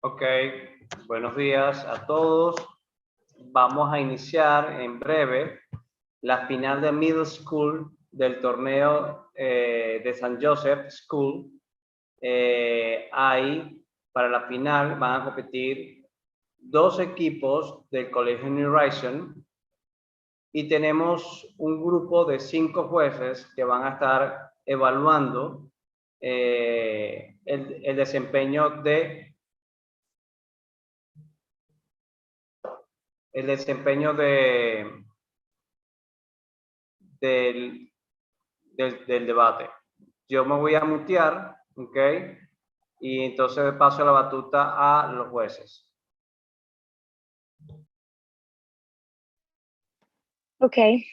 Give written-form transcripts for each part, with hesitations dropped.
Ok, buenos días a todos. Vamos a iniciar en breve la final de Middle School del torneo de San Joseph School. Ahí, para la final, van a competir dos equipos del Colegio New Horizon y tenemos un grupo de 5 jueces que van a estar evaluando el desempeño del debate. Yo me voy a mutear, ¿ok? Y entonces paso la batuta a los jueces. Okay.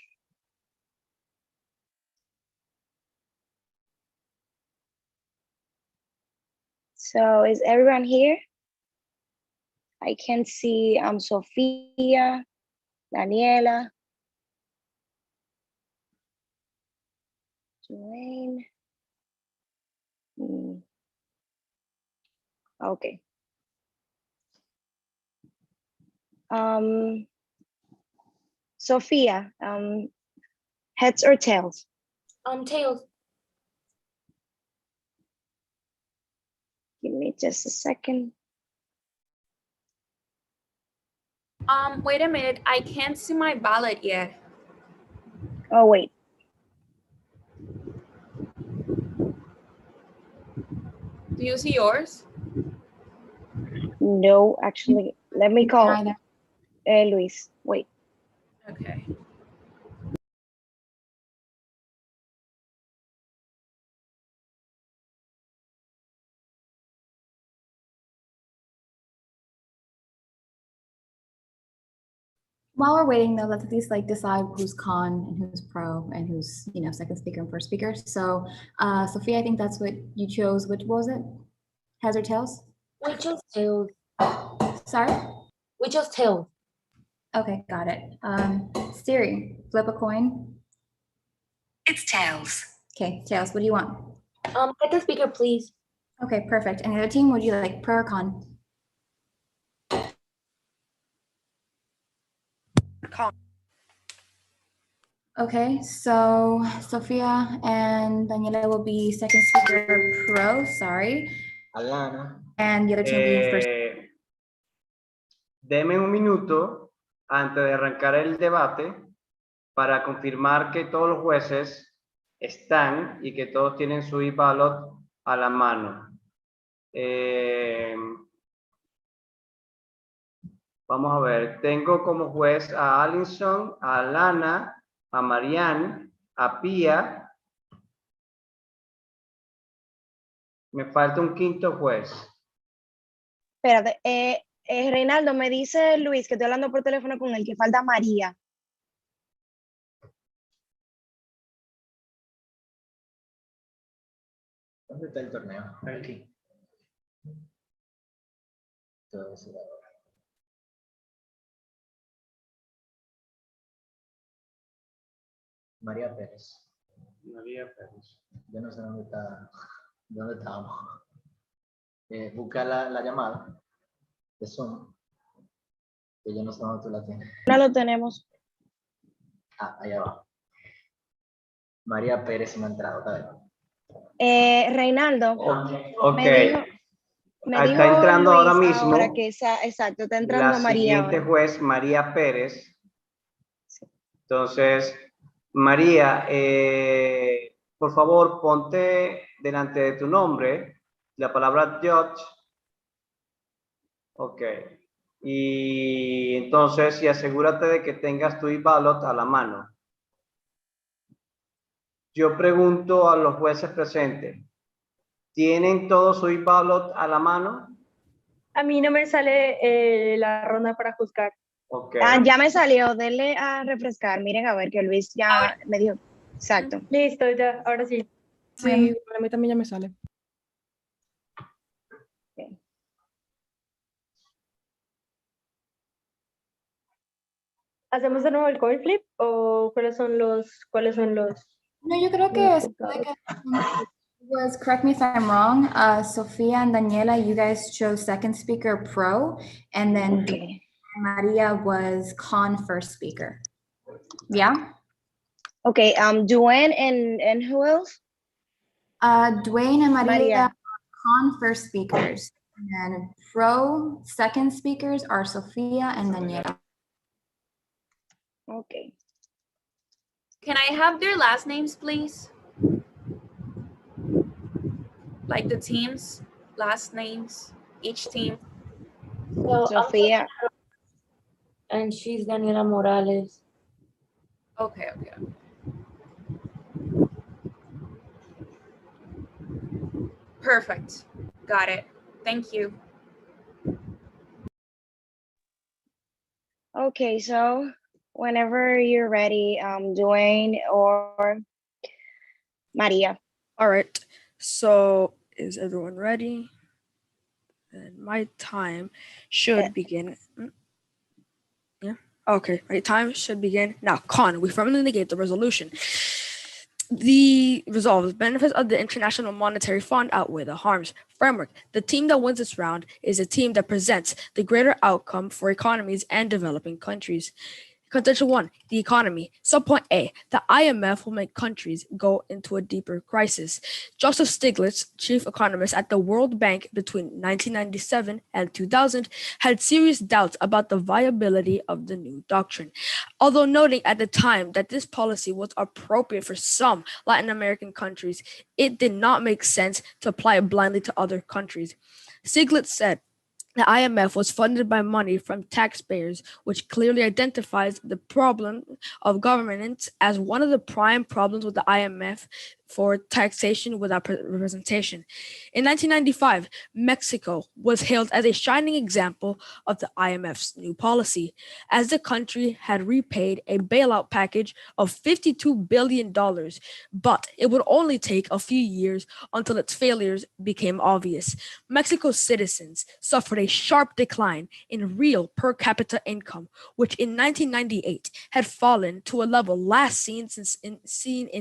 So is everyone here? I can see Sofía, Daniela, Joanne. Okay. Sofía, heads or tails? Tails. Give me just a second. Wait a minute, I can't see my ballot yet. Oh, wait. Do you see yours? No, actually, let me call Luis. Wait. Okay. While we're waiting though, let's at least like decide who's con and who's pro and who's, you know, second speaker and first speaker. So Sophia, I think that's what you chose. Which was it? Heads or tails? We chose tails. Sorry? We chose tails. Okay, got it. Siri, flip a coin. It's tails. Okay, tails, what do you want? Second speaker, please. Okay, perfect. And the other team, would you like pro or con? Con. Okay, so Sophia and Daniela will be second speaker pro, sorry. Alana. And the other team will be first. Deme un minuto antes de arrancar el debate para confirmar que todos los jueces están y que todos tienen su e-ballot a la mano. Vamos a ver, tengo como juez a Alison, a Alana, a Marianne, a Pia. Me falta un quinto juez. Espérate, Reinaldo, me dice Luis que estoy hablando por teléfono con él, que falta María. ¿Dónde está el torneo? Aquí. Entonces, María Pérez. María Pérez. Yo no sé dónde está. ¿Dónde estamos? Busca la llamada de Zoom. Que yo no sé dónde tú la tienes. No lo tenemos. Ah, allá va. María Pérez me ha entrado, está bien. Reinaldo, Ok. me Está dijo entrando Luis ahora mismo. Exacto, está entrando La María siguiente ahora. juez, María Pérez. Entonces, María, por favor, ponte delante de tu nombre la palabra judge. Ok. Y entonces, y asegúrate de que tengas tu e-ballot a la mano. Yo pregunto a los jueces presentes, ¿tienen todos su e-ballot a la mano? A mí no me sale la ronda para juzgar. Okay. Ah, ya me salió, denle a refrescar. Miren a ver que Luis ya me dijo. Exacto. Listo, ya, ahora sí. Sí, para mí también ya me sale. Okay. ¿Hacemos de nuevo el coin flip o cuáles son los? No, yo creo que los se puede resultados? quedar Was, correct me if I'm wrong, Sophia and Daniela, you guys chose second speaker pro, and then Okay. Maria was con first speaker. Yeah? Okay, Dwayne and who else? Dwayne and Maria Maria. are con first speakers, and then pro second speakers are Sophia and Daniela. Okay. Can I have their last names, please? Like the teams, last names, each team. So Sophia. and she's Daniela Morales. Okay, okay. Perfect. Got it. Thank you. Okay, so whenever you're ready, Dwayne or Maria. All right. So is everyone ready? And my time should begin. Yeah. Okay. My time should begin now. Con, we firmly negate the resolution. The resolve benefits of the International Monetary Fund outweigh the harms. Framework. The team that wins this round is a team that presents the greater outcome for economies and developing countries. Contention 1, the economy. Subpoint A, the IMF will make countries go into a deeper crisis. Joseph Stiglitz, chief economist at the World Bank between 1997 and 2000, had serious doubts about the viability of the new doctrine. Although noting at the time that this policy was appropriate for some Latin American countries, it did not make sense to apply it blindly to other countries. Stiglitz said, the IMF was funded by money from taxpayers, which clearly identifies the problem of governance as one of the prime problems with the IMF for taxation without representation. In 1995, Mexico was hailed as a shining example of the IMF's new policy, as the country had repaid a bailout package of $52 billion, but it would only take a few years until its failures became obvious. Mexico's citizens suffered a sharp decline in real per capita income, which in 1998 had fallen to a level last seen in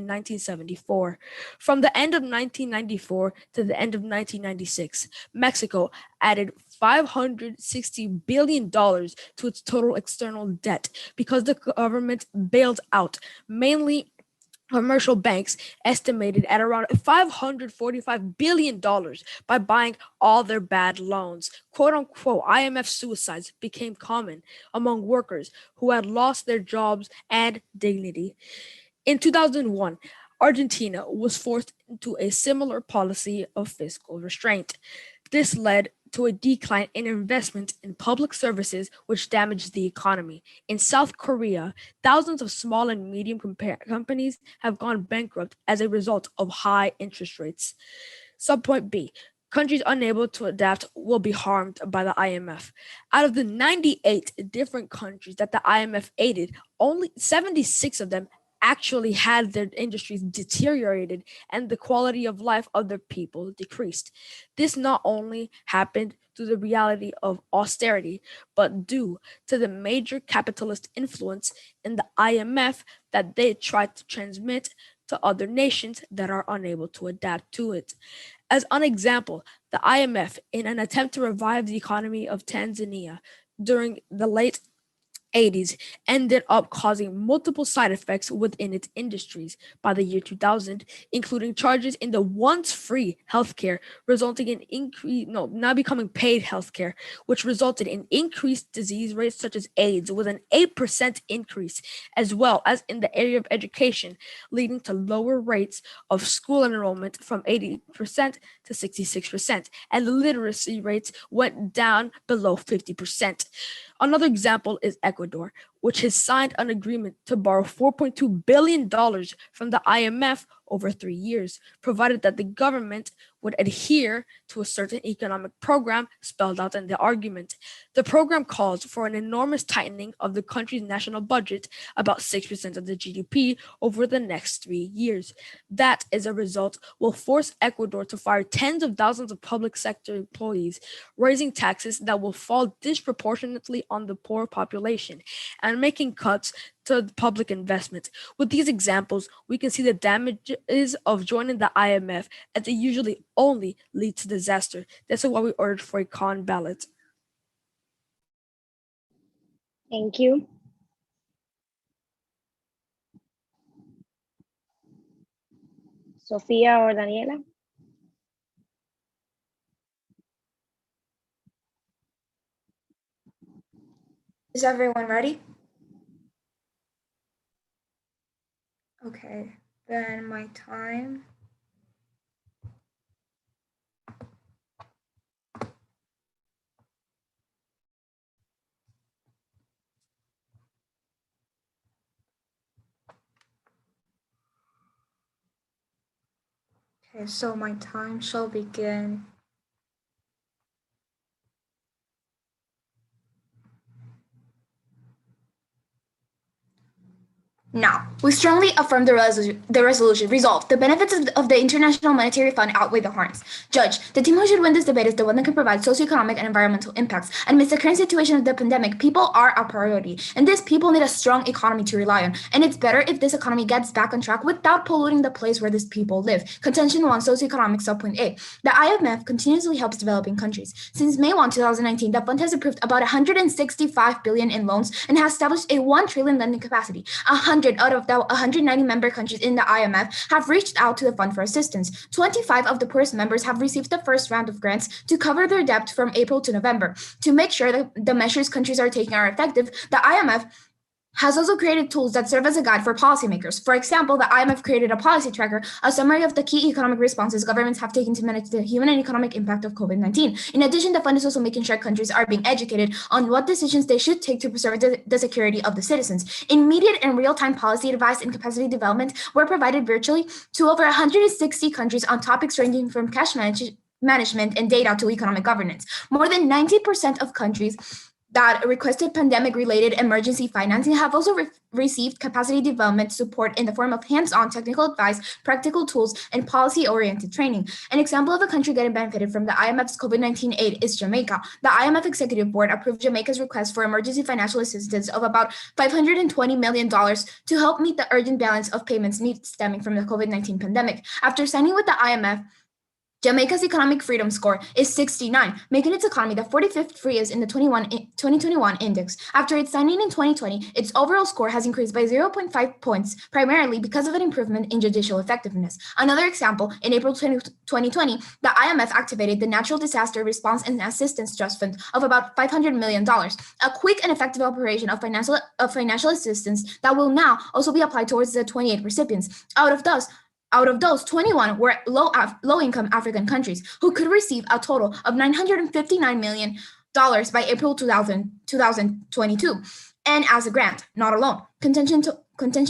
1974. From the end of 1994 to the end of 1996, Mexico added $560 billion to its total external debt because the government bailed out mainly commercial banks estimated at around $545 billion by buying all their bad loans. Quote unquote, IMF suicides became common among workers who had lost their jobs and dignity. In 2001, Argentina was forced into a similar policy of fiscal restraint. This led to a decline in investment in public services, which damaged the economy. In South Korea, thousands of small and medium companies have gone bankrupt as a result of high interest rates. Subpoint B. Countries unable to adapt will be harmed by the IMF. Out of the 98 different countries that the IMF aided, only 76 of them actually had their industries deteriorated and the quality of life of their people decreased. This not only happened through the reality of austerity, but due to the major capitalist influence in the IMF that they tried to transmit to other nations that are unable to adapt to it. As an example, the IMF, in an attempt to revive the economy of Tanzania during the late 80s, ended up causing multiple side effects within its industries by the year 2000, including charges in the once free healthcare, resulting in now becoming paid healthcare, which resulted in increased disease rates such as AIDS with an 8% increase, as well as in the area of education, leading to lower rates of school enrollment from 80% to 66%, and the literacy rates went down below 50%. Another example is Ecuador, which has signed an agreement to borrow $4.2 billion from the IMF over 3 years, provided that the government would adhere to a certain economic program spelled out in the argument. The program calls for an enormous tightening of the country's national budget, about 6% of the GDP, over the next 3 years. That, as a result, will force Ecuador to fire tens of thousands of public sector employees, raising taxes that will fall disproportionately on the poor population, and making cuts to to public investments. With these examples, we can see the damages of joining the IMF, as they usually only lead to disaster. This is why we urge for a con ballot. Thank you. Sofía or Daniela? Is everyone ready? Okay, then my time. Okay, so my time shall begin. Now, we strongly affirm the resolution. Resolve. The benefits of the International Monetary Fund outweigh the harms. Judge. The team who should win this debate is the one that can provide socioeconomic and environmental impacts. Amidst the current situation of the pandemic, people are a priority. And these people need a strong economy to rely on. And it's better if this economy gets back on track without polluting the place where these people live. Contention 1, socioeconomic subpoint A. The IMF continuously helps developing countries. Since May 1, 2019, the fund has approved about 165 billion in loans and has established a 1 trillion lending capacity. 100 out of the 190 member countries in the IMF have reached out to the fund for assistance. 25 of the poorest members have received the first round of grants to cover their debt from April to November. To make sure that the measures countries are taking are effective, the IMF has also created tools that serve as a guide for policymakers. For example, the IMF created a policy tracker, a summary of the key economic responses governments have taken to manage the human and economic impact of COVID-19. In addition, the fund is also making sure countries are being educated on what decisions they should take to preserve the security of the citizens. Immediate and real-time policy advice and capacity development were provided virtually to over 160 countries on topics ranging from cash management and data to economic governance. More than 90% of countries that requested pandemic-related emergency financing have also received capacity development support in the form of hands-on technical advice, practical tools, and policy-oriented training. An example of a country getting benefited from the IMF's COVID-19 aid is Jamaica. The IMF Executive Board approved Jamaica's request for emergency financial assistance of about $520 million to help meet the urgent balance of payments needs stemming from the COVID-19 pandemic. After signing with the IMF, Jamaica's economic freedom score is 69, making its economy the 45th freest in the 2021 index. After its signing in 2020, its overall score has increased by 0.5 points, primarily because of an improvement in judicial effectiveness. Another example, in April 2020, the IMF activated the Natural Disaster Response and Assistance Trust Fund of about $500 million, a quick and effective operation of financial assistance that will now also be applied towards the 28 recipients. Out of those, 21 were low-income African countries who could receive a total of $959 million by April 2022. And as a grant, not alone. Contention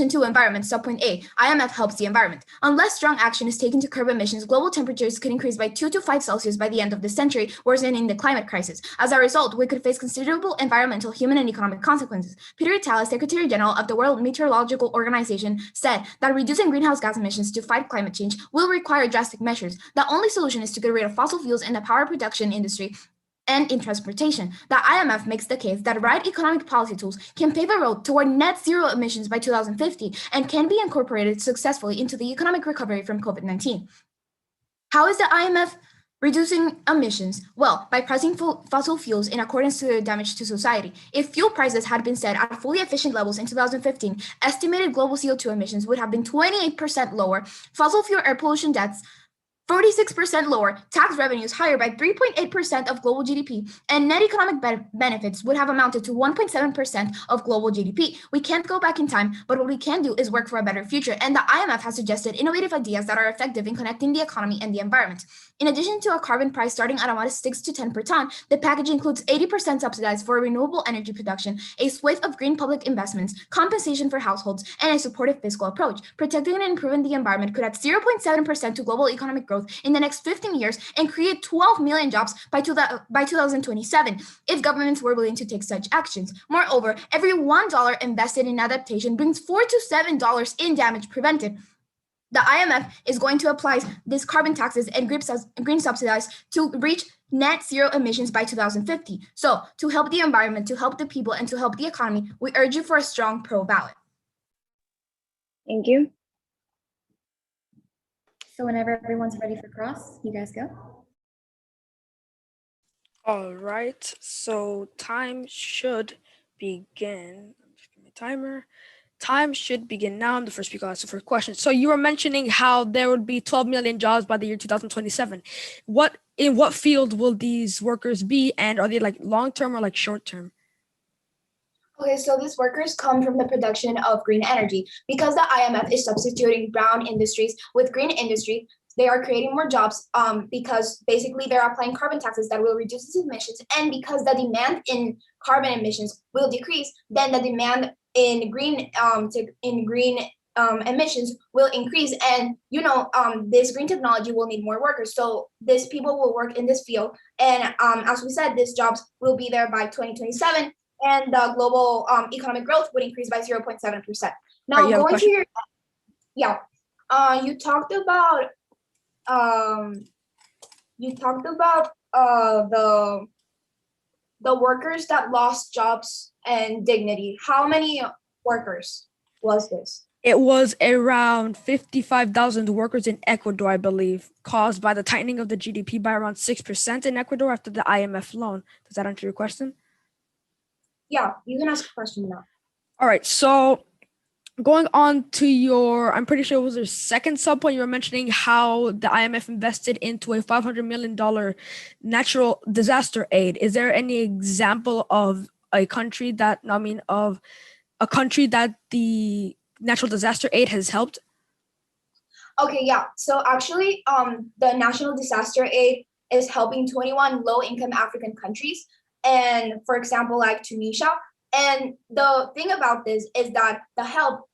to environment, subpoint A, IMF helps the environment. Unless strong action is taken to curb emissions, global temperatures could increase by 2 to 5 Celsius by the end of the century, worsening the climate crisis. As a result, we could face considerable environmental, human, and economic consequences. Peter Tala, Secretary General of the World Meteorological Organization, said that reducing greenhouse gas emissions to fight climate change will require drastic measures. The only solution is to get rid of fossil fuels in the power production industry and in transportation. The IMF makes the case that right economic policy tools can pave a road toward net zero emissions by 2050 and can be incorporated successfully into the economic recovery from COVID-19. How is the IMF reducing emissions? Well, by pricing fossil fuels in accordance to their damage to society. If fuel prices had been set at fully efficient levels in 2015, estimated global CO2 emissions would have been 28% lower, fossil fuel air pollution deaths 46% lower, tax revenues higher by 3.8% of global GDP, and net economic benefits would have amounted to 1.7% of global GDP. We can't go back in time, but what we can do is work for a better future, and the IMF has suggested innovative ideas that are effective in connecting the economy and the environment. In addition to a carbon price starting at a modest 6 to 10 per ton, the package includes 80% subsidized for renewable energy production, a swathe of green public investments, compensation for households, and a supportive fiscal approach. Protecting and improving the environment could add 0.7% to global economic growth in the next 15 years and create 12 million jobs by 2027 if governments were willing to take such actions. Moreover, every $1 invested in adaptation brings $4 to $7 in damage prevented. The IMF is going to apply these carbon taxes and green subsidies to reach net zero emissions by 2050. So to help the environment, to help the people, and to help the economy, we urge you for a strong pro ballot. Thank you. So whenever everyone's ready for cross, you guys go. All right, so time should begin. Just give me a timer. Time should begin now. I'm the first speaker to ask the first question. So you were mentioning how there would be 12 million jobs by the year 2027. In what field will these workers be, and are they like long term or like short term? Okay, so these workers come from the production of green energy. Because the IMF is substituting brown industries with green industry, they are creating more jobs because basically they're applying carbon taxes that will reduce its emissions. And because the demand in carbon emissions will decrease, then the demand in green emissions will increase. And this green technology will need more workers. So these people will work in this field. And as we said, these jobs will be there by 2027. And the global economic growth would increase by 0.7%. Now, you have a going to question? your, you talked about the workers that lost jobs and dignity. How many workers was this? It was around 55,000 workers in Ecuador, I believe, caused by the tightening of the GDP by around 6% in Ecuador after the IMF loan. Does that answer your question? Yeah, you can ask a question now. All right, so going on to I'm pretty sure it was your second subpoint, you were mentioning how the IMF invested into a $500 million natural disaster aid. Is there any example of a country that the natural disaster aid has helped? Okay, yeah. So actually, the National Disaster Aid is helping 21 low-income African countries, and for example, like Tunisia. And the thing about this is that the help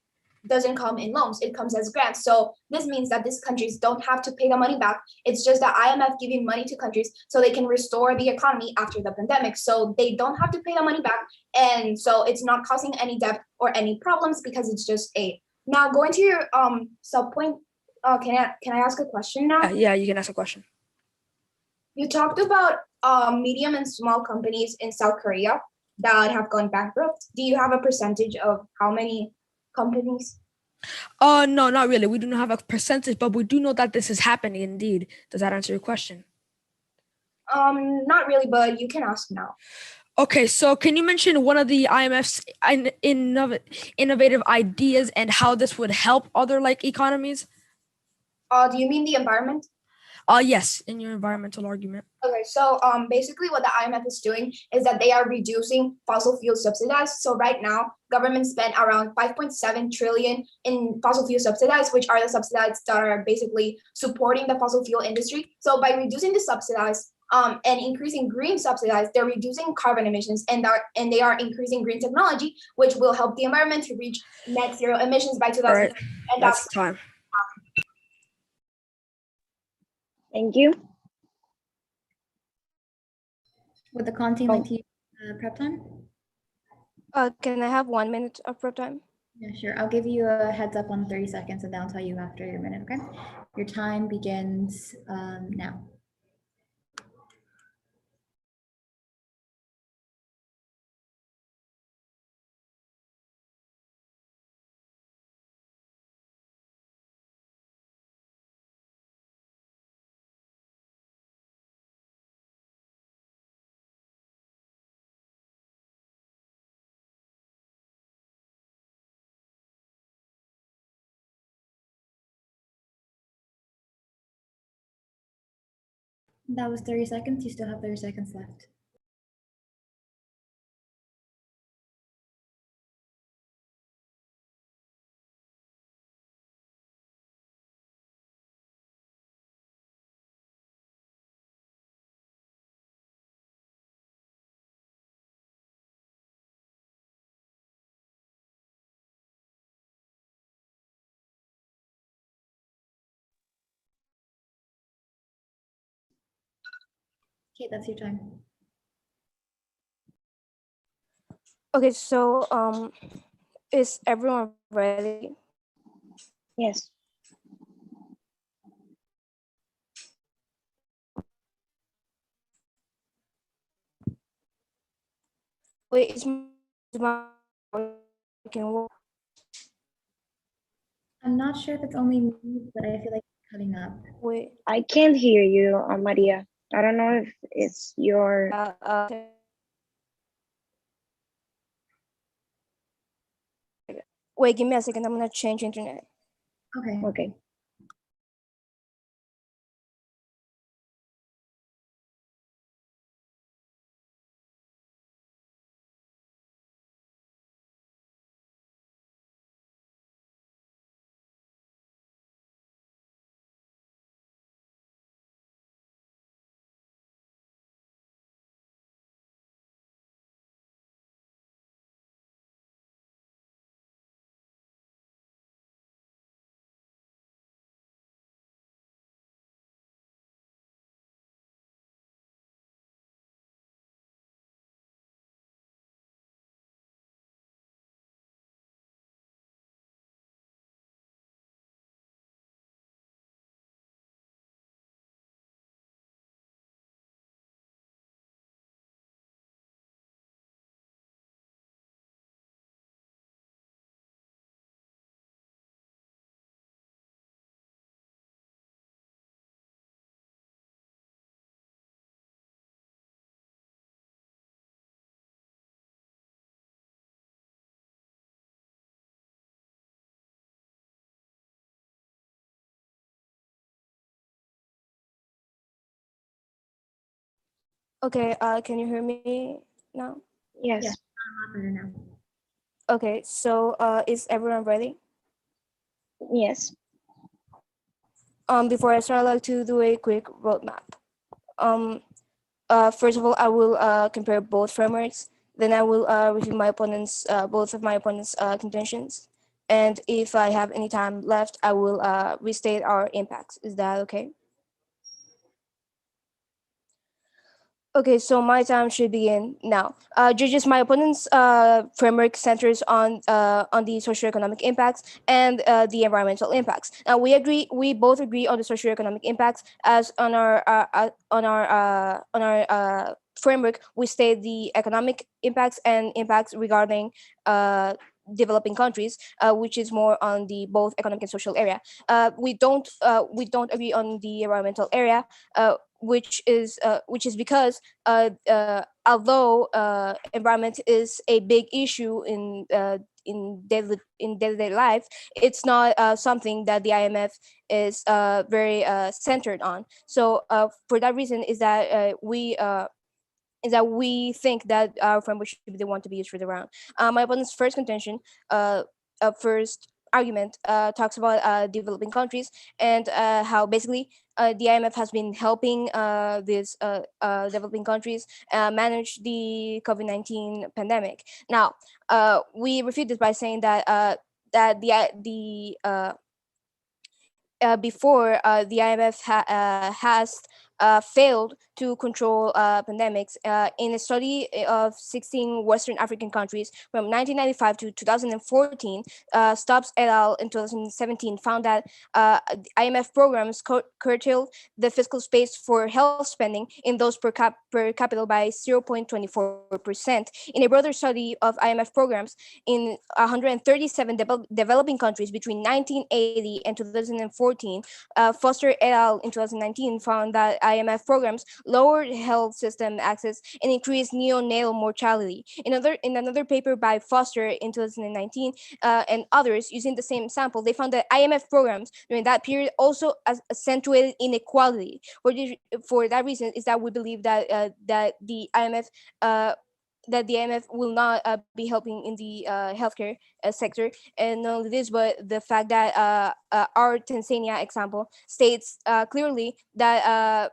doesn't come in loans, it comes as grants. So this means that these countries don't have to pay the money back. It's just the IMF giving money to countries so they can restore the economy after the pandemic. So they don't have to pay the money back. And so it's not causing any debt or any problems because it's just aid. Now, going to your subpoint, can I ask a question now? Yeah, you can ask a question. You talked about medium and small companies in South Korea that have gone bankrupt. Do you have a percentage of how many companies? No, not really. We do not have a percentage, but we do know that this is happening indeed. Does that answer your question? Not really, but you can ask now. Okay, so can you mention one of the IMF's innovative ideas and how this would help other economies? Do you mean the environment? Yes, in your environmental argument. Okay, so basically what the IMF is doing is that they are reducing fossil fuel subsidies. So right now, government spent around 5.7 trillion in fossil fuel subsidies, which are the subsidies that are basically supporting the fossil fuel industry. So by reducing the subsidies and increasing green subsidies, they're reducing carbon emissions and they are increasing green technology, which will help the environment to reach net zero emissions by 2000. All right, And that's time. Thank you. Would the con team like to use prep time? Can I have 1 minute of prep time? Yeah, sure. I'll give you a heads up on 30 seconds and then I'll tell you after your minute, okay? Your time begins now. That was 30 seconds. You still have 30 seconds left. Okay, that's your time. Okay, so is everyone ready? Yes. Wait, is my can work? I'm not sure if it's only me, but I feel like it's cutting up. Wait. I can't hear you, Maria. I don't know if it's your. Wait, give me a second. I'm gonna change internet. Okay. Okay. Okay, can you hear me now? Yes. Yeah. A lot better now. Okay, so is everyone ready? Yes. Before I start, I'd like to do a quick roadmap. First of all, I will compare both frameworks. Then I will review my opponent's both of my opponent's contentions. And if I have any time left, I will restate our impacts. Is that okay? Okay, so my time should begin now. Judges, my opponent's framework centers on the socioeconomic impacts and the environmental impacts. Now we both agree on the socioeconomic impacts, as on our framework we state the economic impacts and impacts regarding developing countries, which is more on the both economic and social area. We don't agree on the environmental area, which is because although environment is a big issue in daily life, it's not something that the IMF is very centered on. So for that reason is that we think that our framework should be the one to be used for the round. My opponent's first contention, first argument, talks about developing countries and how basically the IMF has been helping these developing countries manage the COVID-19 pandemic. Now, we refute this by saying that before the IMF has failed to control pandemics. In a study of 16 Western African countries from 1995 to 2014, Stubbs et al. In 2017 found that IMF programs curtailed the fiscal space for health spending in those per capita by 0.24%. In a broader study of IMF programs in 137 developing countries between 1980 and 2014, Foster et al. In 2019 found that IMF programs lowered health system access and increased neonatal mortality. In another paper by Foster in 2019 and others using the same sample, they found that IMF programs during that period also accentuated inequality. For that reason is that we believe that that the IMF will not be helping in the healthcare sector. And not only this, but the fact that our Tanzania example states clearly that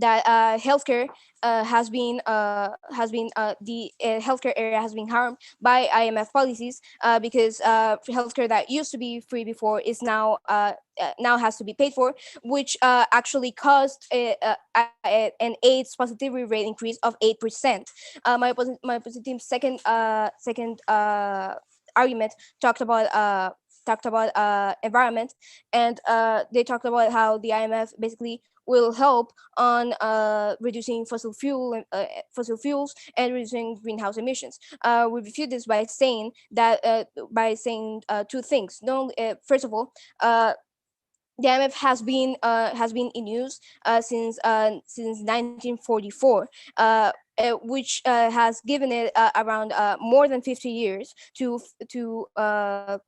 healthcare the healthcare area has been harmed by IMF policies, because healthcare that used to be free before is now has to be paid for, which actually caused an AIDS positivity rate increase of 8%. My opposite team's second argument talked about environment, and they talked about how the IMF basically will help on reducing fossil fuels and reducing greenhouse emissions. We refute this by saying that two things. No, first of all, the IMF has been in use since 1944, which has given it around more than 50 years to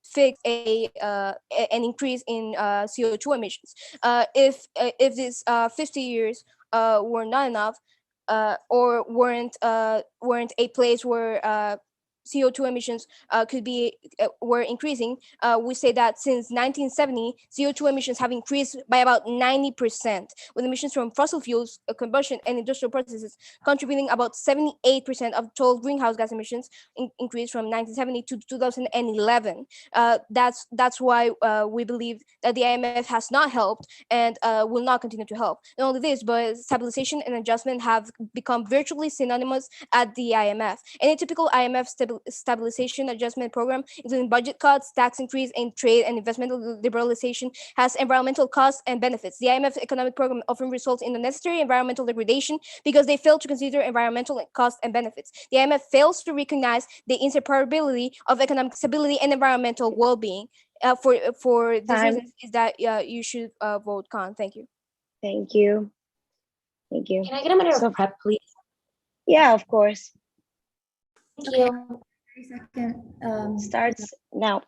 fix an increase in CO2 emissions. If this 50 years were not enough, or weren't a place where CO2 emissions were increasing, we say that since 1970, CO2 emissions have increased by about 90%, with emissions from fossil fuels, combustion, and industrial processes contributing about 78% of total greenhouse gas emissions increased from 1970 to 2011. That's why we believe that the IMF has not helped and will not continue to help. Not only this, but stabilization and adjustment have become virtually synonymous at the IMF. Any typical IMF stabilization adjustment program, including budget cuts, tax increase, and trade and investment liberalization, has environmental costs and benefits. The IMF economic program often results in unnecessary environmental degradation because they fail to consider environmental costs and benefits. The IMF fails to recognize the inseparability of economic stability and environmental well-being. For this reason, is that you should vote con. Thank you. Thank you. Thank you. Can I get a minute of prep, please? Yeah, of course. Thank you. 30-second. Starts now.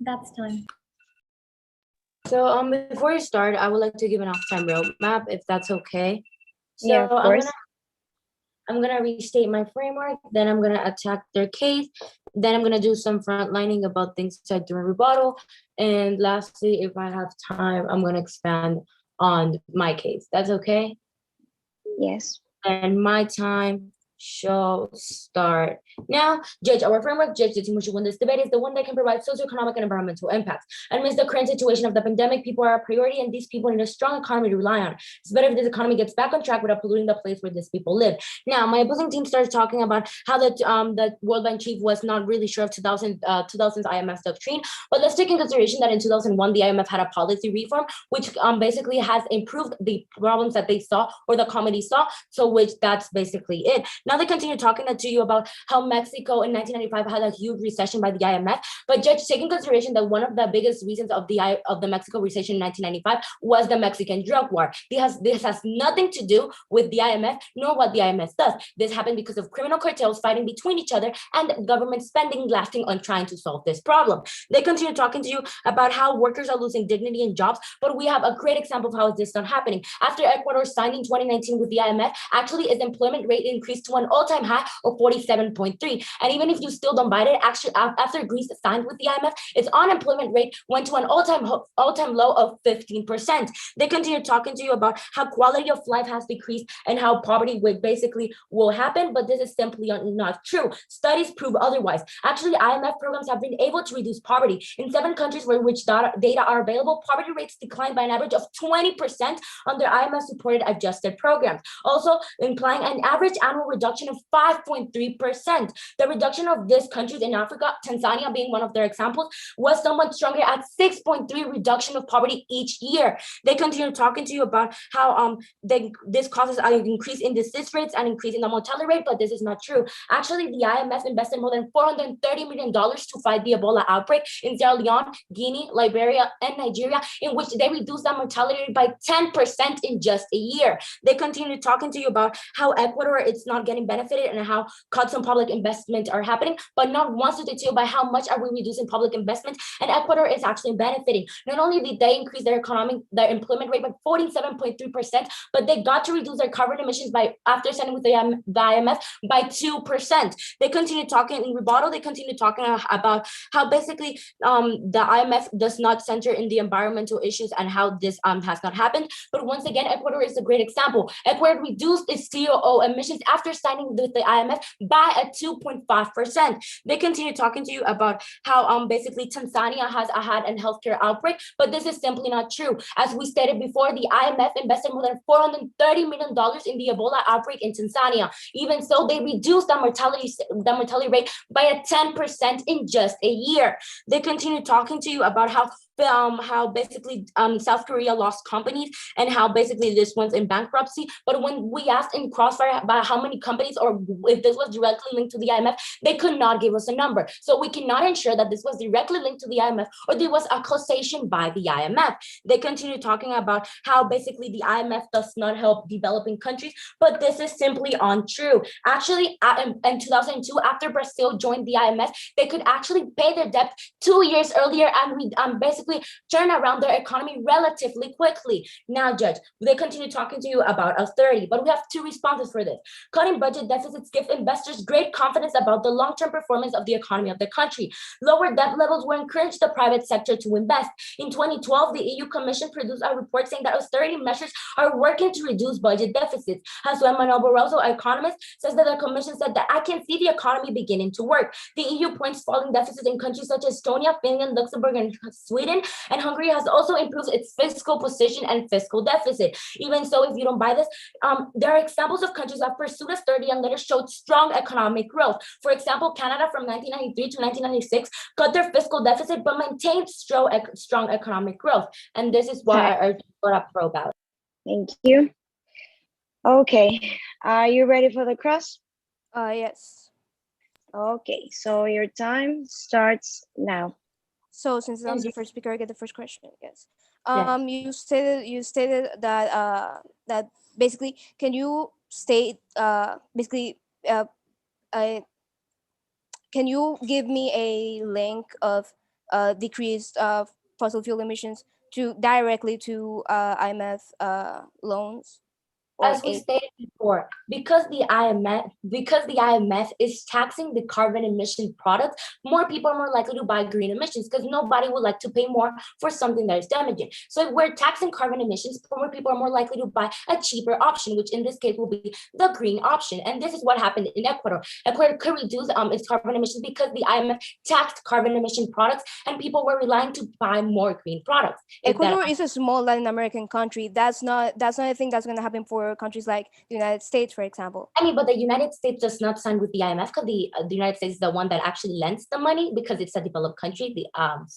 That's time. So before you start, I would like to give an off-time roadmap, if that's okay. So Yeah, of course. I'm gonna restate my framework, then I'm gonna attack their case, then I'm gonna do some frontlining about things said during rebuttal, and lastly, if I have time, I'm gonna expand on my case. That's okay? Yes. And my time shall start now. Judge, our framework, Judge, the team which won this debate is the one that can provide socioeconomic and environmental impacts. Amidst the current situation of the pandemic, people are a priority and these people need a strong economy to rely on. It's better if this economy gets back on track without polluting the place where these people live. Now, my opposing team starts talking about how the World Bank chief was not really sure of 2000's IMF doctrine, but let's take in consideration that in 2001, the IMF had a policy reform, which basically has improved the problems that they saw or the committee saw, so which that's basically it. Now they continue talking to you about how Mexico in 1995 had a huge recession by the IMF, but Judge, take in consideration that one of the biggest reasons of the Mexico recession in 1995 was the Mexican drug war. This has nothing to do with the IMF nor what the IMF does. This happened because of criminal cartels fighting between each other and government spending lasting on trying to solve this problem. They continue talking to you about how workers are losing dignity and jobs, but we have a great example of how this is not happening. After Ecuador signed in 2019 with the IMF, actually its employment rate increased to an all-time high of 47.3. And even if you still don't buy it, actually after Greece signed with the IMF, its unemployment rate went to an all-time low of 15%. They continue talking to you about how quality of life has decreased and how poverty basically will happen, but this is simply not true. Studies prove otherwise. Actually, IMF programs have been able to reduce poverty. In 7 countries where which data are available, poverty rates declined by an average of 20% under IMF-supported adjusted programs, also implying an average annual reduction reduction of 5.3%. The reduction of these countries in Africa, Tanzania being one of their examples, was somewhat stronger at 6.3 reduction of poverty each year. They continue talking to you about how this causes an increase in disease rates and increase in the mortality rate, but this is not true. Actually, the IMF invested more than $430 million to fight the Ebola outbreak in Sierra Leone, Guinea, Liberia, and Nigeria, in which they reduced the mortality rate by 10% in just a year. They continue talking to you about how Ecuador is not getting benefited and how cuts on public investment are happening, but not once did they tell you by how much are we reducing public investment, and Ecuador is actually benefiting. Not only did they increase their employment rate by 47.3%, but they got to reduce their carbon emissions by, after signing with the IMF, by 2%. They continue talking in rebuttal, they continue talking about how basically the IMF does not center in the environmental issues and how this has not happened. But once again, Ecuador is a great example. Ecuador reduced its CO2 emissions after signing with the IMF by a 2.5%. They continue talking to you about how basically Tanzania has had a healthcare outbreak, but this is simply not true. As we stated before, the IMF invested more than $430 million in the Ebola outbreak in Tanzania. Even so, they reduced the mortality rate by a 10% in just a year. They continue talking to you about how basically South Korea lost companies and how basically this one's in bankruptcy. But when we asked in Crossfire about how many companies or if this was directly linked to the IMF, they could not give us a number. So we cannot ensure that this was directly linked to the IMF or there was a causation by the IMF. They continue talking about how basically the IMF does not help developing countries, but this is simply untrue. Actually, in 2002, after Brazil joined the IMF, they could actually pay their debt 2 years earlier and basically turn around their economy relatively quickly. Now, Judge, they continue talking to you about austerity, but we have two responses for this. Cutting budget deficits give investors great confidence about the long-term performance of the economy of the country. Lower debt levels will encourage the private sector to invest. In 2012, the EU Commission produced a report saying that austerity measures are working to reduce budget deficits. As well, Manuel Barroso, economist, says that the Commission said that I can see the economy beginning to work. The EU points falling deficits in countries such as Estonia, Finland, Luxembourg, and Sweden, and Hungary has also improved its fiscal position and fiscal deficit. Even so, if you don't buy this, there are examples of countries that pursued austerity and later showed strong economic growth. For example, Canada from 1993 to 1996 cut their fiscal deficit but maintained strong economic growth. And this is why I urge for a pro ballot. Thank you. Okay, are you ready for the cross? Yes. Okay, so your time starts now. So since I'm the first speaker, I get the first question. Yes. Yes. You stated that that basically, can you state basically can you give me a link of decreased fossil fuel emissions directly to IMF loans? As we stated before, because the IMF is taxing the carbon emission products, more people are more likely to buy green emissions because nobody would like to pay more for something that is damaging. So if we're taxing carbon emissions, more people are more likely to buy a cheaper option, which in this case will be the green option. And this is what happened in Ecuador. Ecuador could reduce its carbon emissions because the IMF taxed carbon emission products and people were relying to buy more green products. Ecuador is a small Latin American country. That's not a thing that's going to happen for countries like the United States, for example. I mean, but the United States does not sign with the IMF because the United States is the one that actually lends the money because it's a developed country. But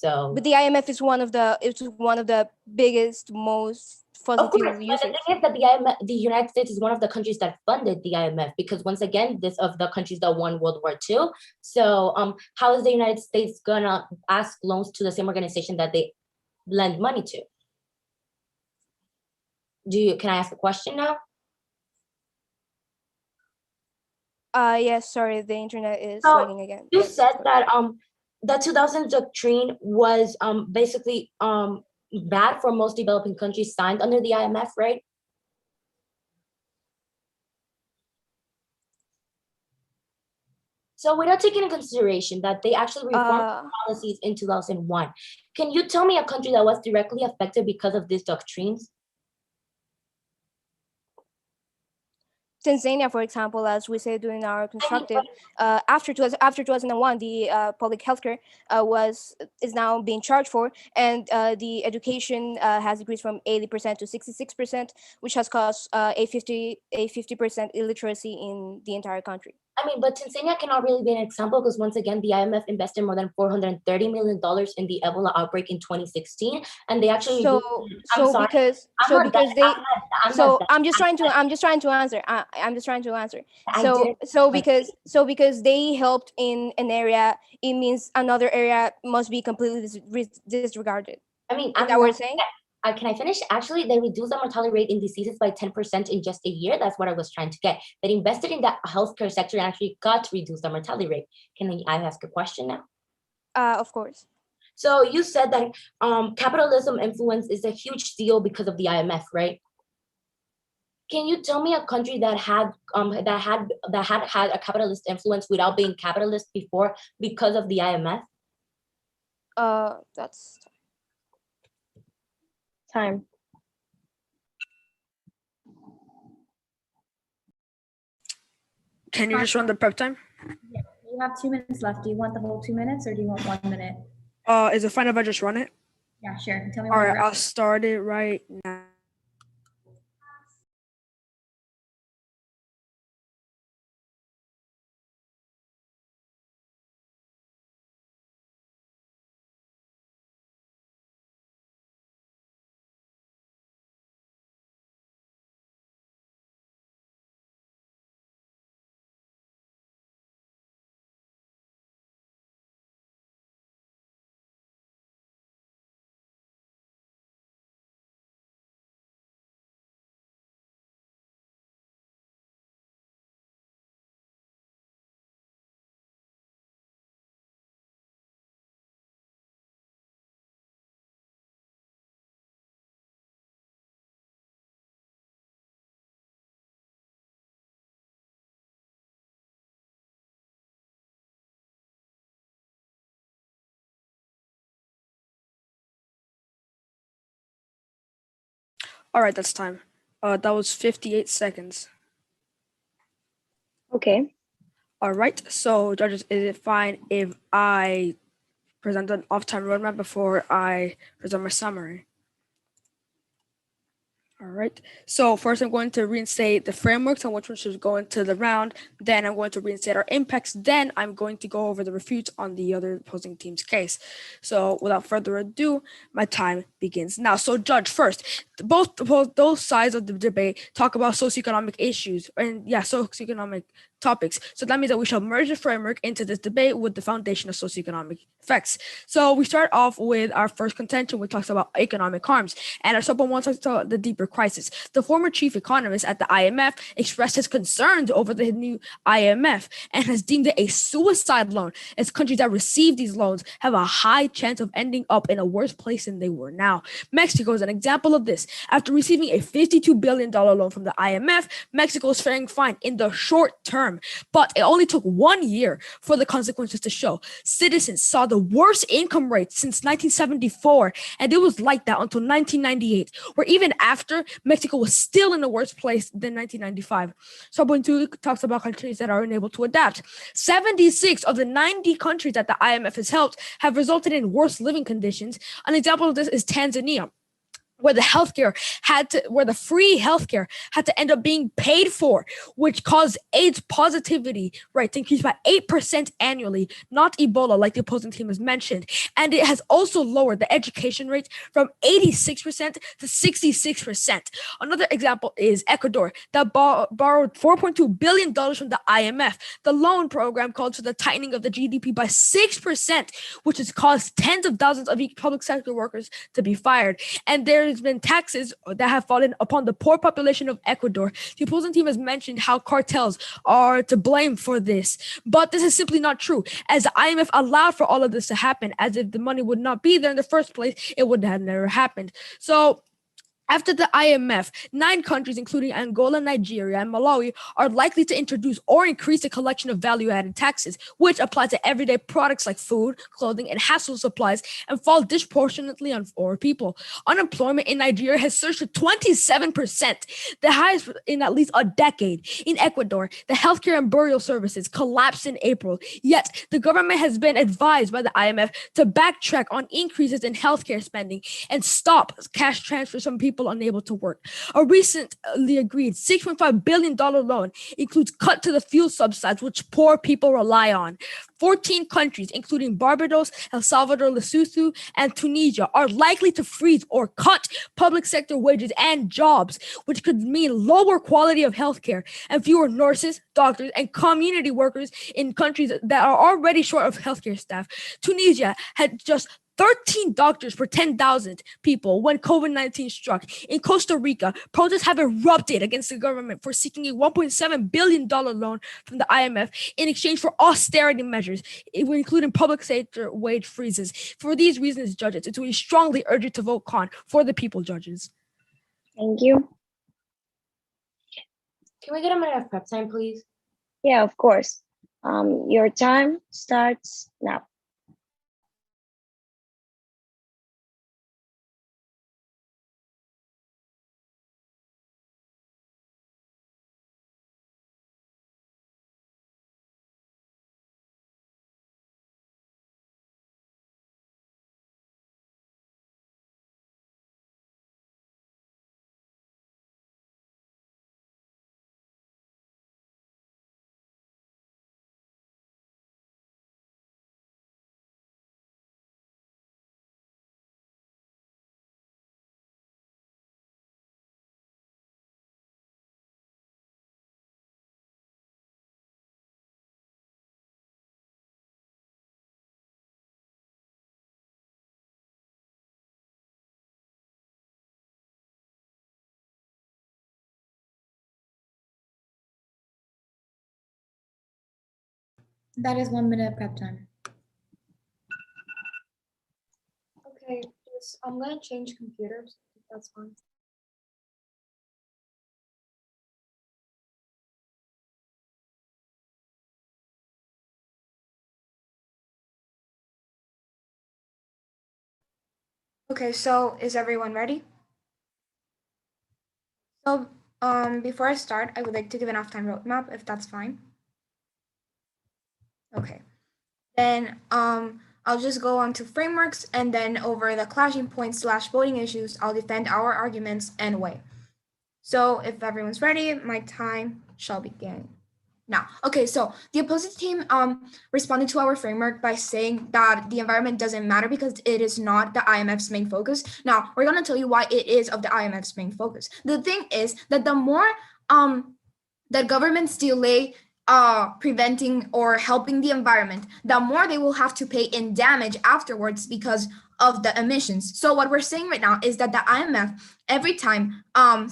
the IMF is one of the biggest, most fossil fuel users. But the thing is that the United States is one of the countries that funded the IMF because once again, this of the countries that won World War II. So how is the United States gonna ask loans to the same organization that they lend money to? Can I ask a question now? Yes, sorry, the internet is lagging again. You said that the 2000 doctrine was basically bad for most developing countries signed under the IMF, right? So without taking into consideration that they actually reformed policies in 2001, can you tell me a country that was directly affected because of these doctrines? Tanzania, for example, as we said during our constructive, after 2001, the public healthcare is now being charged for, and the education has increased from 80% to 66%, which has caused a 50% illiteracy in the entire country. I mean, but Tanzania cannot really be an example because once again, the IMF invested more than $430 million in the Ebola outbreak in 2016, and they actually. I'm just trying to answer. Because they helped in an area, it means another area must be completely disregarded. I mean, is that what we're saying? Can I finish? Actually, they reduced the mortality rate in diseases by 10% in just a year. That's what I was trying to get. They invested in that healthcare sector and actually got to reduce the mortality rate. Can I ask a question now? Of course. So you said that capitalism influence is a huge deal because of the IMF, right? Can you tell me a country that had a capitalist influence without being capitalist before because of the IMF? That's time. Can you just run the prep time? Yeah, you have 2 minutes left. Do you want the whole 2 minutes or do you want 1 minute? Is it fine if I just run it? Yeah, sure. Tell me. All right, I'll start it right now. All right, that's time. That was 58 seconds. Okay. All right, so judges, is it fine if I present an off-time roadmap before I present my summary? All right, so first I'm going to reinstate the frameworks on which one should go into the round. Then I'm going to reinstate our impacts. Then I'm going to go over the refutes on the other opposing team's case. So without further ado, my time begins now. So judge, first, both those sides of the debate talk about socioeconomic issues and socioeconomic topics. So that means that we shall merge the framework into this debate with the foundation of socioeconomic effects. So we start off with our first contention, which talks about economic harms. And our second one talks about the deeper crisis. The former chief economist at the IMF expressed his concerns over the new IMF and has deemed it a suicide loan, as countries that receive these loans have a high chance of ending up in a worse place than they were now. Mexico is an example of this. After receiving a $52 billion loan from the IMF, Mexico is faring fine in the short term. But it only took 1 year for the consequences to show. Citizens saw the worst income rate since 1974, and it was like that until 1998, where even after, Mexico was still in a worse place than 1995. So point 2 talks about countries that are unable to adapt. 76 of the 90 countries that the IMF has helped have resulted in worse living conditions. An example of this is Tanzania, where the free healthcare had to end up being paid for, which caused AIDS positivity rate to increase by 8% annually, not Ebola, like the opposing team has mentioned. And it has also lowered the education rate from 86% to 66%. Another example is Ecuador, that borrowed $4.2 billion from the IMF. The loan program called for the tightening of the GDP by 6%, which has caused tens of thousands of public sector workers to be fired. And there's been taxes that have fallen upon the poor population of Ecuador. The opposing team has mentioned how cartels are to blame for this, but this is simply not true, as the IMF allowed for all of this to happen. As if the money would not be there in the first place, it would have never happened. So After the IMF, 9 countries, including Angola, Nigeria, and Malawi, are likely to introduce or increase the collection of value-added taxes, which apply to everyday products like food, clothing, and household supplies, and fall disproportionately on poor people. Unemployment in Nigeria has surged to 27%, the highest in at least a decade. In Ecuador, the healthcare and burial services collapsed in April, yet the government has been advised by the IMF to backtrack on increases in healthcare spending and stop cash transfers from people unable to work. A recently agreed $6.5 billion loan includes cut to the fuel subsidies which poor people rely on. 14 countries, including Barbados, El Salvador, Lesotho, and Tunisia, are likely to freeze or cut public sector wages and jobs, which could mean lower quality of healthcare and fewer nurses, doctors, and community workers in countries that are already short of healthcare staff. Tunisia had just 13 doctors for 10,000 people when COVID-19 struck. In Costa Rica, protests have erupted against the government for seeking a $1.7 billion loan from the IMF in exchange for austerity measures, including public sector wage freezes. For these reasons, judges, we strongly urge you to vote con for the people, judges. Thank you. Can we get a minute of prep time, please? Yeah, of course. Your time starts now. That is 1 minute prep time. Okay, I'm gonna change computers, if that's fine. Okay, so is everyone ready? So before I start, I would like to give an off-time roadmap, if that's fine. Okay, then I'll just go on to frameworks, and then over the clashing points / voting issues, I'll defend our arguments and weigh. So if everyone's ready, my time shall begin now. Okay, so the opposing team responded to our framework by saying that the environment doesn't matter because it is not the IMF's main focus. Now, we're gonna tell you why it is of the IMF's main focus. The thing is that the more that governments delay preventing or helping the environment, the more they will have to pay in damage afterwards because of the emissions. So what we're saying right now is that the IMF, every time a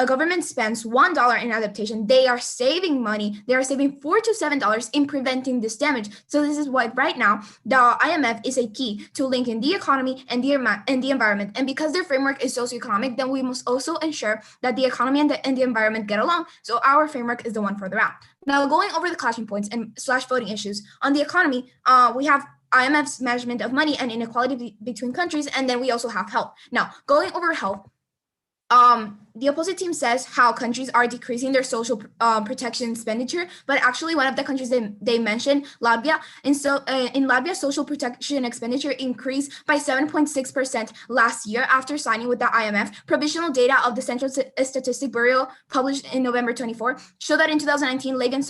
government spends $1 in adaptation, they are saving money. They are saving $4 to $7 in preventing this damage. So this is why right now the IMF is a key to linking the economy and the environment. And because their framework is socioeconomic, then we must also ensure that the economy and the environment get along. So our framework is the one further out. Now, going over the clashing points and / voting issues on the economy, we have IMF's measurement of money and inequality between countries, and then we also have health. Now, going over health, the opposite team says how countries are decreasing their social protection expenditure, but actually one of the countries they mentioned, Latvia, and so in Latvia, social protection expenditure increased by 7.6% last year after signing with the IMF. Provisional data of the Central Statistic Bureau published in November 24 show that in 2019, Latvian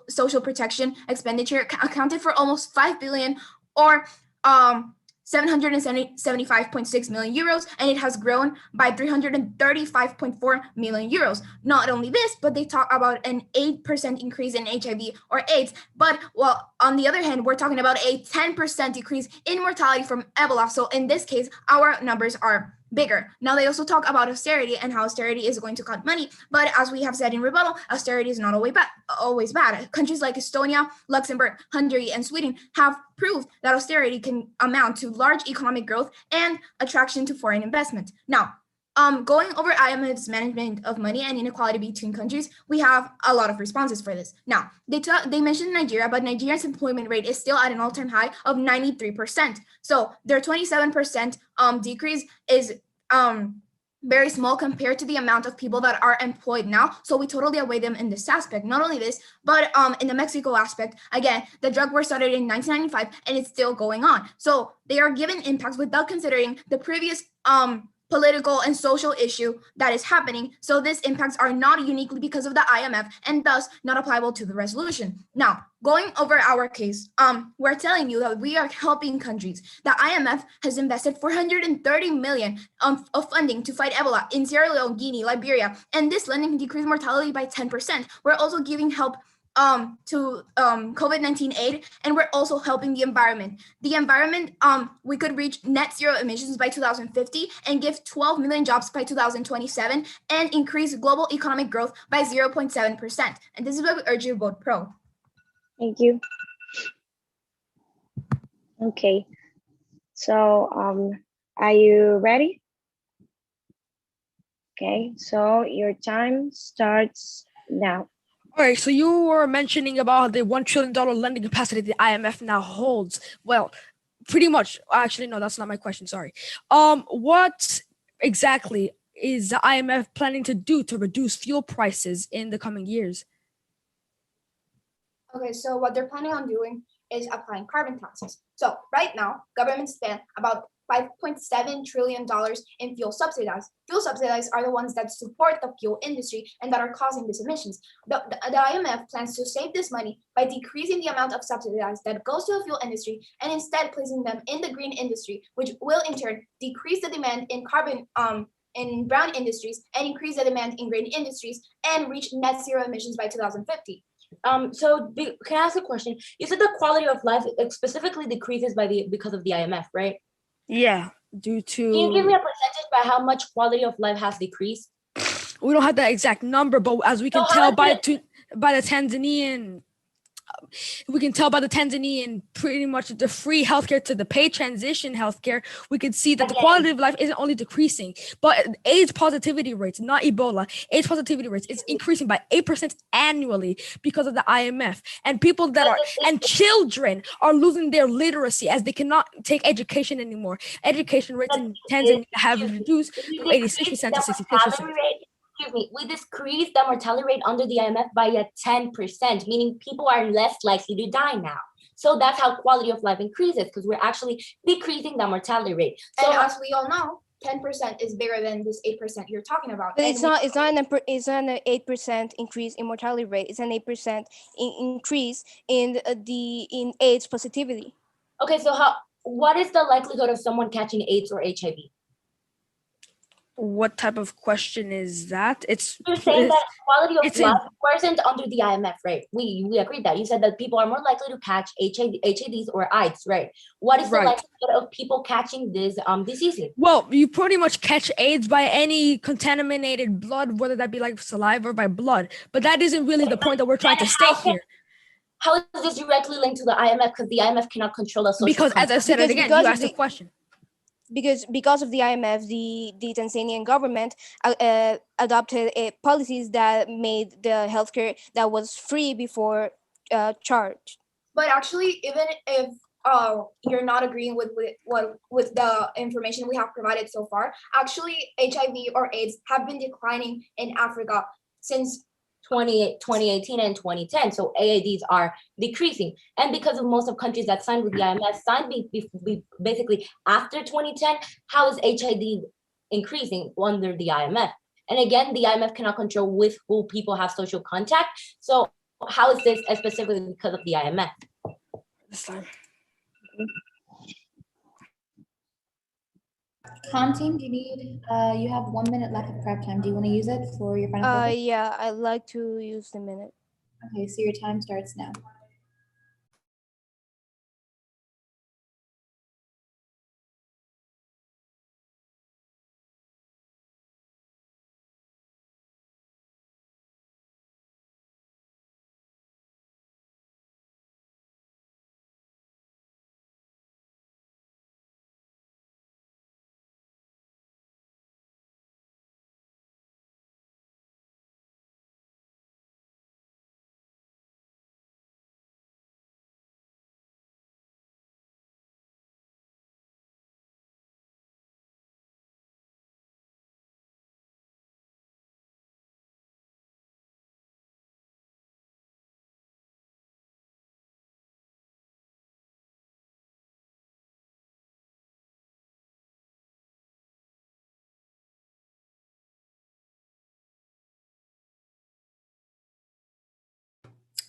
social protection expenditure accounted for almost 5 billion or 775.6 million euros, and it has grown by 335.4 million euros. Not only this, but they talk about an 8% increase in HIV or AIDS. But well, on the other hand, we're talking about a 10% decrease in mortality from Ebola. So in this case, our numbers are bigger. Now they also talk about austerity and how austerity is going to cut money. But as we have said in rebuttal, austerity is not always bad. Countries like Estonia, Luxembourg, Hungary, and Sweden have proved that austerity can amount to large economic growth and attraction to foreign investment. Now, going over IMF's management of money and inequality between countries, we have a lot of responses for this. Now, they mentioned Nigeria, but Nigeria's employment rate is still at an all-time high of 93%. So their 27% decrease is very small compared to the amount of people that are employed now. So we totally outweigh them in this aspect. Not only this, but in the Mexico aspect, again, the drug war started in 1995 and it's still going on. So they are given impacts without considering the previous political and social issue that is happening. So these impacts are not uniquely because of the IMF and thus not applicable to the resolution. Now, going over our case, we're telling you that we are helping countries. The IMF has invested 430 million of funding to fight Ebola in Sierra Leone, Guinea, Liberia, and this lending decreased mortality by 10%. We're also giving help to COVID-19 aid, and we're also helping the environment. The environment, we could reach net zero emissions by 2050 and give 12 million jobs by 2027 and increase global economic growth by 0.7%. And this is why we urge you to vote pro. Thank you. Okay, so are you ready? Okay, so your time starts now. All right, so you were mentioning about the $1 trillion lending capacity the IMF now holds. Well, pretty much. Actually, no, that's not my question. Sorry. What exactly is the IMF planning to do to reduce fuel prices in the coming years? Okay, so what they're planning on doing is applying carbon taxes. So right now, governments spend about $5.7 trillion in fuel subsidies. Fuel subsidies are the ones that support the fuel industry and that are causing these emissions. The IMF plans to save this money by decreasing the amount of subsidies that goes to the fuel industry and instead placing them in the green industry, which will in turn decrease the demand in carbon in brown industries and increase the demand in green industries and reach net zero emissions by 2050. Can I ask a question? You said the quality of life specifically decreases because of the IMF, right? Yeah, due to... Can you give me a percentage by how much quality of life has decreased? We don't have that exact number, but as we can tell by the Tanzanian... We can tell by the Tanzanian pretty much the free healthcare to the paid transition healthcare, we can see that the quality of life isn't only decreasing, but AIDS positivity rates, not Ebola, AIDS positivity rates is increasing by 8% annually because of the IMF. And people that and children are losing their literacy as they cannot take education anymore. Education rates in Tanzania have reduced from 86% to 66%. Excuse me, we decreased the mortality rate under the IMF by 10%, meaning people are less likely to die now. So that's how quality of life increases, because we're actually decreasing the mortality rate. So and as we all know, 10% is bigger than this 8% you're talking about. But it's not an 8% increase in mortality rate. It's an 8% increase in AIDS positivity. Okay, so what is the likelihood of someone catching AIDS or HIV? What type of question is that? You're saying that quality of life wasn't under the IMF, right? We agreed that. You said that people are more likely to catch HIVs or AIDS, right? What is the likelihood of people catching this diseases? Well, you pretty much catch AIDS by any contaminated blood, whether that be like saliva or by blood. But that isn't really the point that we're trying to state here. How is this directly linked to the IMF? Because the IMF cannot control the social Because as I said it again, you asked the question. Because of the IMF, the Tanzanian government adopted policies that made the healthcare that was free before charged. But actually, even if you're not agreeing with the information we have provided so far, actually HIV or AIDS have been declining in Africa since 2018 and 2010. So AADs are decreasing. And because of most of countries that signed with the IMF signed basically after 2010, how is HIV increasing under the IMF? And again, the IMF cannot control with who people have social contact. So how is this specifically because of the IMF? This time. Team, do you need, you have 1 minute left of prep time. Do you want to use it for your final purpose? Yeah, I'd like to use the minute. Okay, so your time starts now.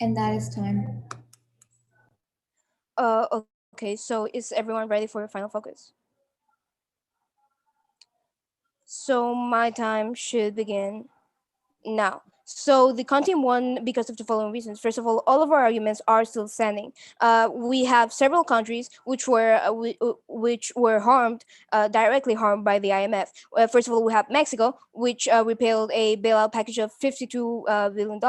And that is time. Okay, so is everyone ready for final focus? So my time should begin now. So the content won because of the following reasons. First of all of our arguments are still standing. We have several countries which were harmed, directly harmed by the IMF. First of all, we have Mexico, which repealed a bailout package of $52 billion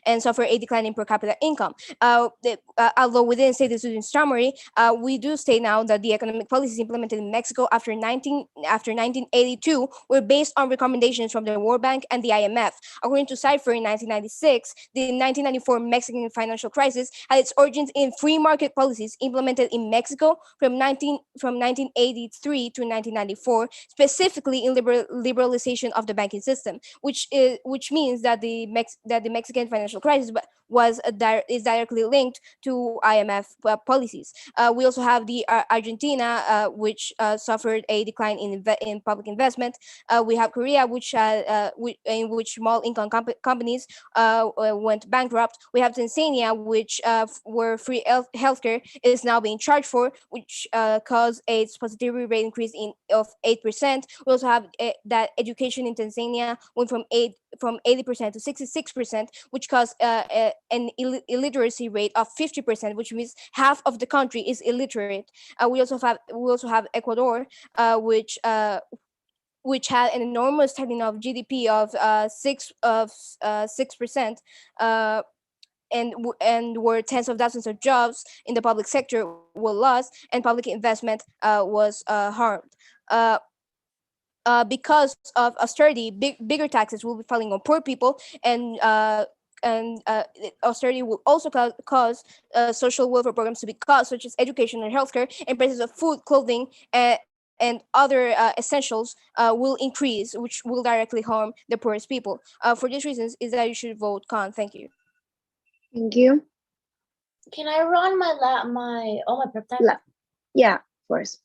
and suffered a decline in per capita income. Although we didn't say this in summary, we do state now that the economic policies implemented in Mexico after 1982 were based on recommendations from the World Bank and the IMF. According to Cypher in 1996, the 1994 Mexican financial crisis had its origins in free market policies implemented in Mexico from 1983 to 1994, specifically in liberalization of the banking system, which means that the Mexican financial crisis is directly linked to IMF policies. We also have the Argentina, which suffered a decline in public investment. We have Korea, in which small income companies went bankrupt. We have Tanzania, which where free healthcare is now being charged for, which caused a positivity rate increase of 8%. We also have that education in Tanzania went from 80% to 66%, which caused an illiteracy rate of 50%, which means half of the country is illiterate. We also have Ecuador, which had an enormous tightening of GDP of 6%, and where tens of thousands of jobs in the public sector were lost and public investment was harmed. Because of austerity, bigger taxes will be falling on poor people, and austerity will also cause social welfare programs to be cut, such as education and healthcare, and prices of food, clothing, and other essentials will increase, which will directly harm the poorest people. For these reasons, is that you should vote con. Thank you. Thank you. Can I run my prep time? Yeah, of course.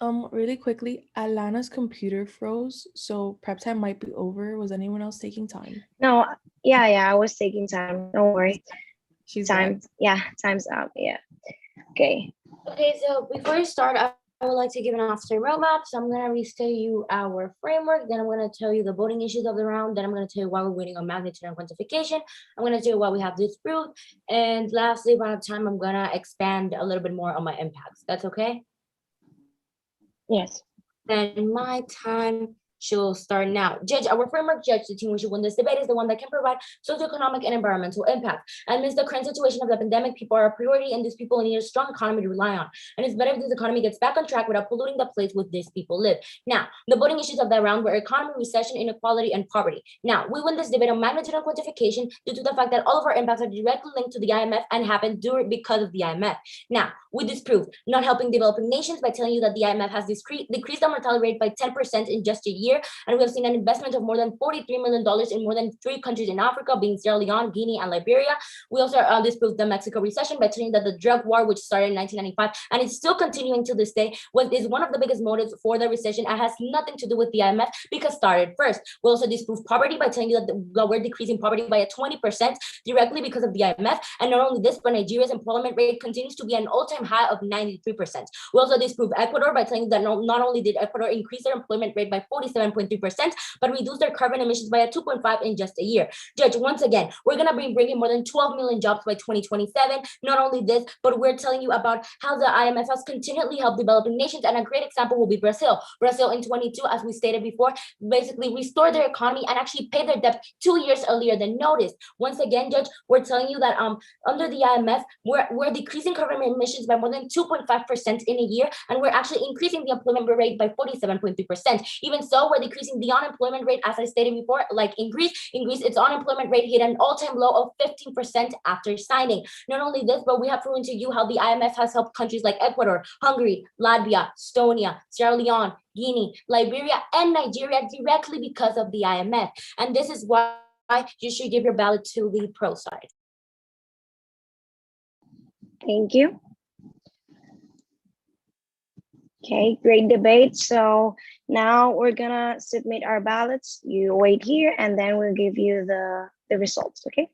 Really quickly, Alana's computer froze, so prep time might be over. Was anyone else taking time? No, yeah, I was taking time. Don't worry. She's Time. Yeah, time's up. Yeah. Okay. Okay, so before you start, I would like to give an off-time roadmap. So I'm gonna restate you our framework. Then I'm gonna tell you the voting issues of the round. Then I'm gonna tell you why we're waiting on magnitude and quantification. I'm gonna tell you why we have disproved. And lastly, if I have time, I'm gonna expand a little bit more on my impacts. That's okay? Yes. Then my time should start now. Judge, our framework judge, the team which should win this debate is the one that can provide socioeconomic and environmental impact. Amidst the current situation of the pandemic, people are a priority, and these people need a strong economy to rely on. And it's better if this economy gets back on track without polluting the place where these people live. Now, the voting issues of that round were economy, recession, inequality, and poverty. Now, we win this debate on magnitude and quantification due to the fact that all of our impacts are directly linked to the IMF and happened because of the IMF. Now, we disprove not helping developing nations by telling you that the IMF has decreased the mortality rate by 10% in just a year, and we have seen an investment of more than $43 million in more than 3 countries in Africa, being Sierra Leone, Guinea, and Liberia. We also disproved the Mexico recession by telling you that the drug war, which started in 1995 and is still continuing to this day, is one of the biggest motives for the recession and has nothing to do with the IMF because started first. We also disproved poverty by telling you that we're decreasing poverty by 20% directly because of the IMF, and not only this, but Nigeria's employment rate continues to be an all-time high of 93%. We also disproved Ecuador by telling you that not only did Ecuador increase their employment rate by 47%, 47.3%, but reduced their carbon emissions by a 2.5 in just a year. Judge, once again, we're going to be bringing more than 12 million jobs by 2027. Not only this, but we're telling you about how the IMF has continually helped developing nations, and a great example will be Brazil. Brazil in 22, as we stated before, basically restored their economy and actually paid their debt 2 years earlier than noticed. Once again, Judge, we're telling you that under the IMF, we're decreasing carbon emissions by more than 2.5% in a year, and we're actually increasing the employment rate by 47.3%. Even so, we're decreasing the unemployment rate, as I stated before, like in Greece, its unemployment rate hit an all-time low of 15% after signing. Not only this, but we have proven to you how the IMF has helped countries like Ecuador, Hungary, Latvia, Estonia, Sierra Leone, Guinea, Liberia, and Nigeria directly because of the IMF. And this is why you should give your ballot to the pro side. Thank you. Okay, great debate. So now we're gonna submit our ballots. You wait here and then we'll give you the results, okay?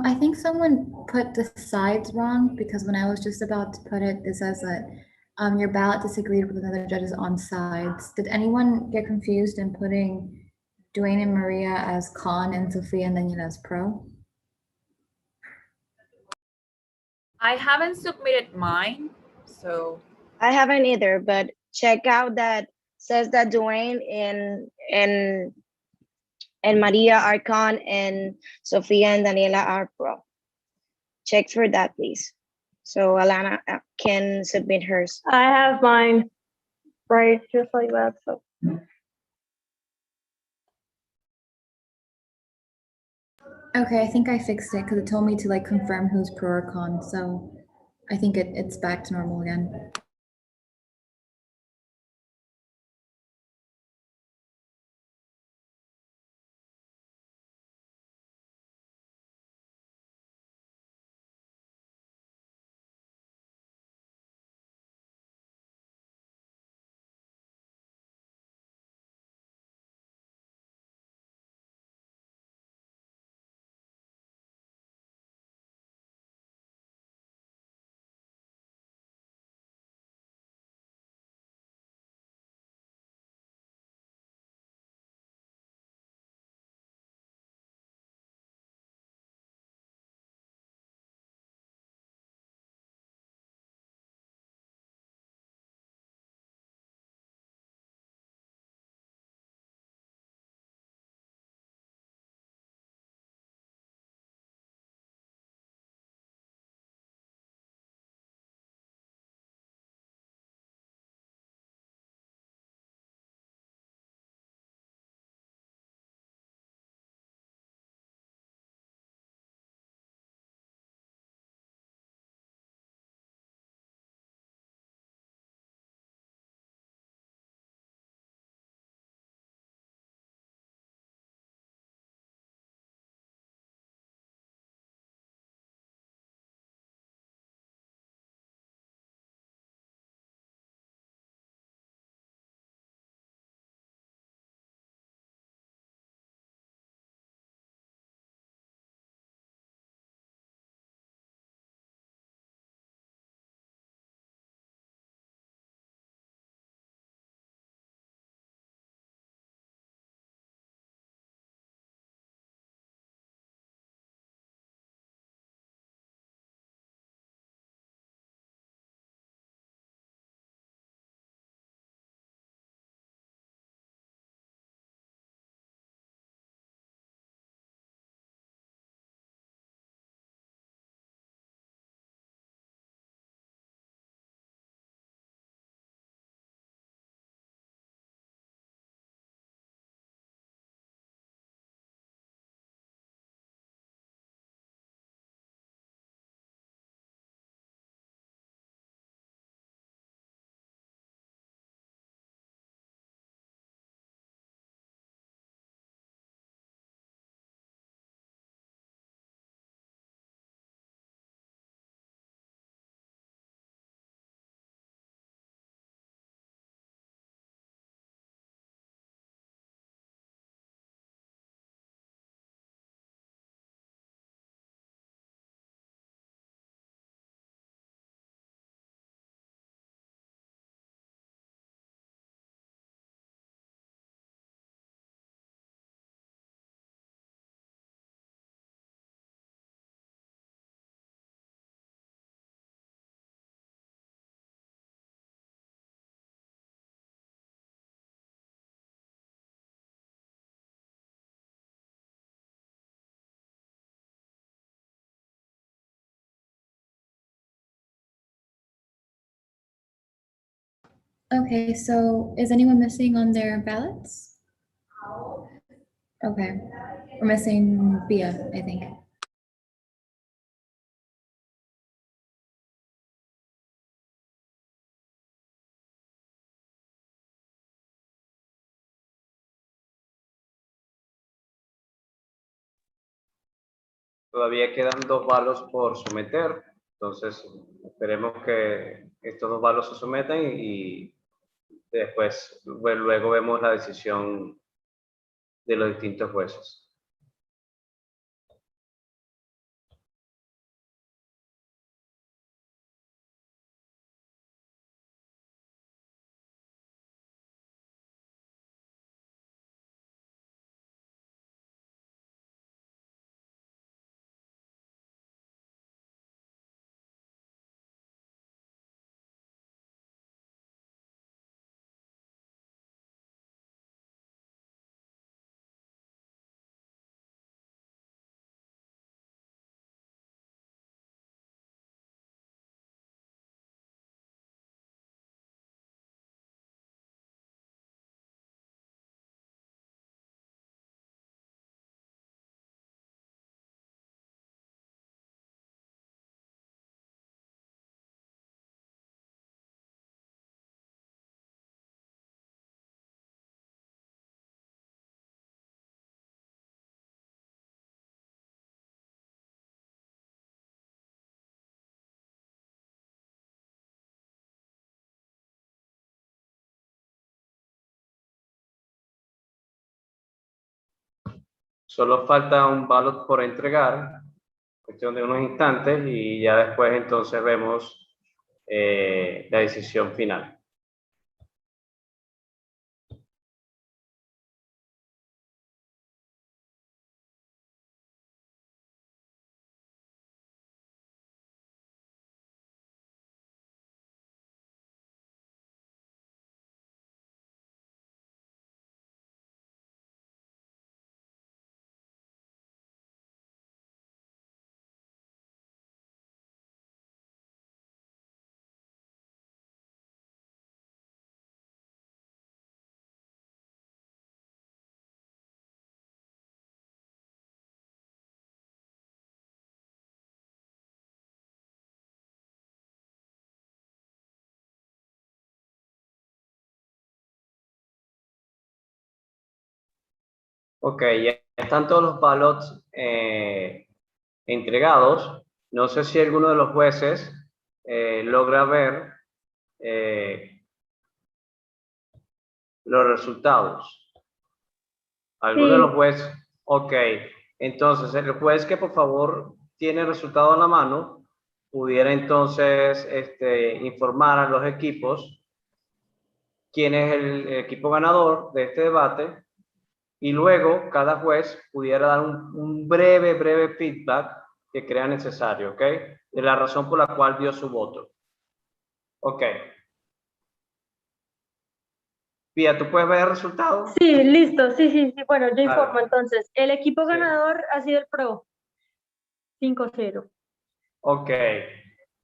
I think someone put the sides wrong because when I was just about to put it, it says that your ballot disagreed with another judges on sides. Did anyone get confused in putting Dwayne and Maria as con and Sophia and Daniela as pro? I haven't submitted mine, so I haven't either, but check out that says that Dwayne and Maria are con and Sophia and Daniela are pro. Check for that, please. So Alana can submit hers. I have mine right, just like that. So Okay, I think I fixed it because it told me to like confirm who's pro or con. So I think it's back to normal again. Okay, so is anyone missing on their ballots? Okay, we're missing Bia, I think. Todavía quedan 2 balos por someter, entonces esperemos que estos 2 balos se sometan y después luego vemos la decisión de los distintos jueces. Solo falta un ballot por entregar, cuestión de unos instantes, y ya después entonces vemos la decisión final. Ok, ya están todos los ballots entregados. No sé si alguno de los jueces logra ver los resultados. ¿Alguno de los jueces? Ok, entonces el juez que por favor tiene el resultado a la mano pudiera entonces informar a los equipos quién es el equipo ganador de este debate. Y luego cada juez pudiera dar un breve feedback que crea necesario, ¿ok? De la razón por la cual dio su voto. Ok. Pia, ¿tú puedes ver el resultado? Sí, listo, sí. Bueno, yo informo Dale. entonces. El equipo Sí. ganador ha sido el PRO. 5-0. Ok.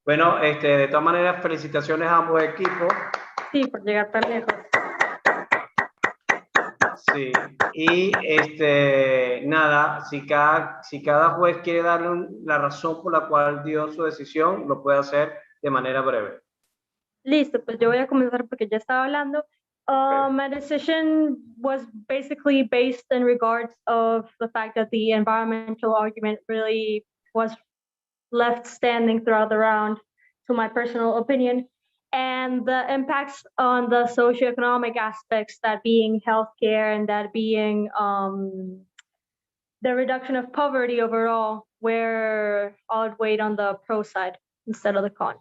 Bueno, de todas maneras, felicitaciones a ambos equipos. Sí, por llegar tan lejos. Sí. Y nada, si cada juez quiere darle la razón por la cual dio su decisión, lo puede hacer de manera breve. Listo, pues yo voy a comenzar porque ya estaba hablando. My decision was basically based in regards of the fact that the environmental argument really was left standing throughout the round, to my personal opinion, and the impacts on the socioeconomic aspects, that being healthcare and that being the reduction of poverty overall, were outweighed on the pro side instead of the con.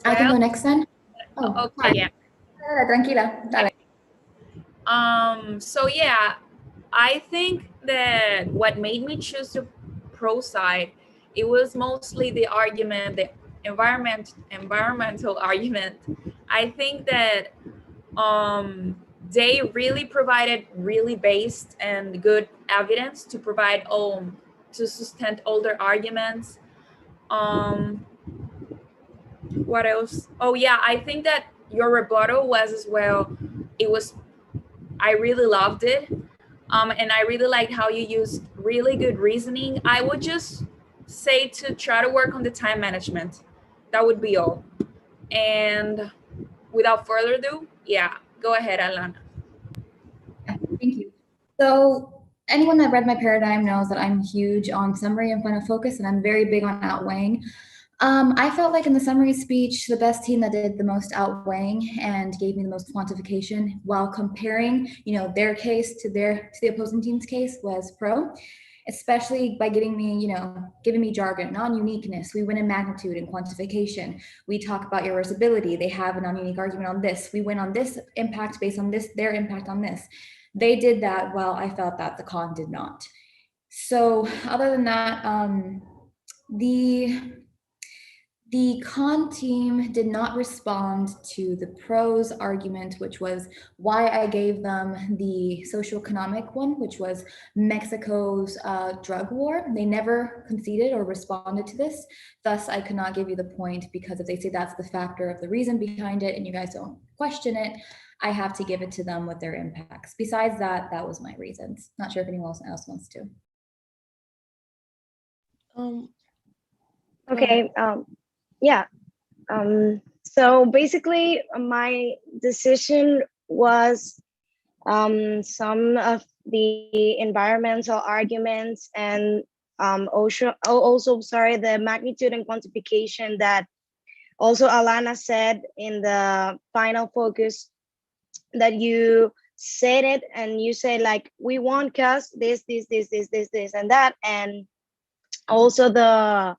I can go next then? Oh, Okay, yeah. dale, tranquila, dale. So yeah, I think that what made me choose the pro side, it was mostly the argument, the environmental argument. I think that they really provided really based and good evidence to provide to sustain all their arguments. What else? Oh yeah, I think that your rebuttal was as well. I really loved it. And I really like how you used really good reasoning. I would just say to try to work on the time management. That would be all. And without further ado, yeah, go ahead, Alana. Yeah, thank you. So anyone that read my paradigm knows that I'm huge on summary and final focus, and I'm very big on outweighing. I felt like in the summary speech, the best team that did the most outweighing and gave me the most quantification while comparing, their case to the opposing team's case was Pro, especially by giving me jargon, non-uniqueness. We win in magnitude and quantification. We talk about irreversibility. They have a non-unique argument on this. We win on this impact based on this, their impact on this. They did that while I felt that the con did not. So other than that, the con team did not respond to the pros argument, which was why I gave them the socioeconomic one, which was Mexico's drug war. They never conceded or responded to this. Thus, I could not give you the point, because if they say that's the factor of the reason behind it and you guys don't question it, I have to give it to them with their impacts. Besides that, that was my reasons. Not sure if anyone else wants to. Okay. Yeah. So basically, my decision was some of the environmental arguments and also the magnitude and quantification that also Alana said in the final focus, that you said it and you say like, we want cause this, and that, and also the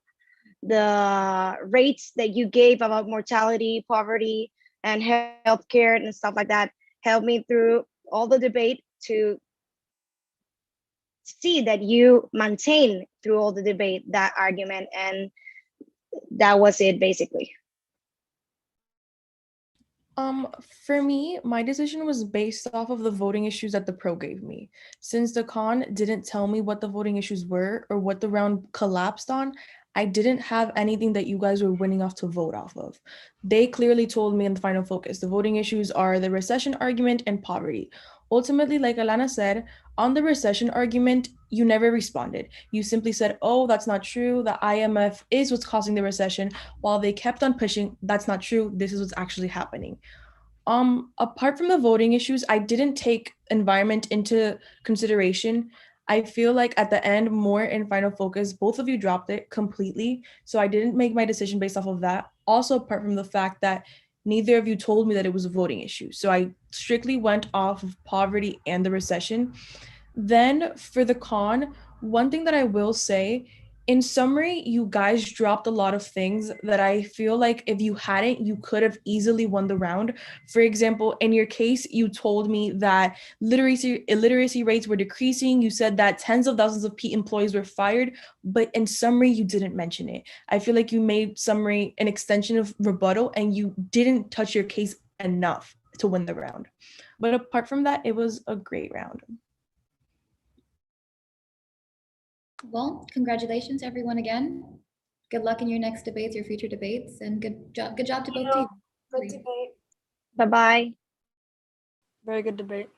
rates that you gave about mortality, poverty, and healthcare and stuff like that helped me through all the debate to see that you maintain through all the debate that argument, and that was it basically. For me, my decision was based off of the voting issues that the pro gave me. Since the con didn't tell me what the voting issues were or what the round collapsed on, I didn't have anything that you guys were winning off to vote off of. They clearly told me in the final focus, the voting issues are the recession argument and poverty. Ultimately, like Alana said, on the recession argument, you never responded. You simply said, oh, that's not true. The IMF is what's causing the recession, while they kept on pushing, that's not true. This is what's actually happening. Apart from the voting issues, I didn't take environment into consideration. I feel like at the end, more in final focus, both of you dropped it completely. So I didn't make my decision based off of that. Also, apart from the fact that neither of you told me that it was a voting issue. So I strictly went off of poverty and the recession. Then for the con, one thing that I will say, in summary, you guys dropped a lot of things that I feel like if you hadn't, you could have easily won the round. For example, in your case, you told me that illiteracy rates were decreasing. You said that tens of thousands of employees were fired, but in summary, you didn't mention it. I feel like you made summary an extension of rebuttal and you didn't touch your case enough to win the round. But apart from that, it was a great round. Well, congratulations everyone again. Good luck in your next debates, your future debates, and good job to both teams. Good debate. Bye-bye. Very good debate.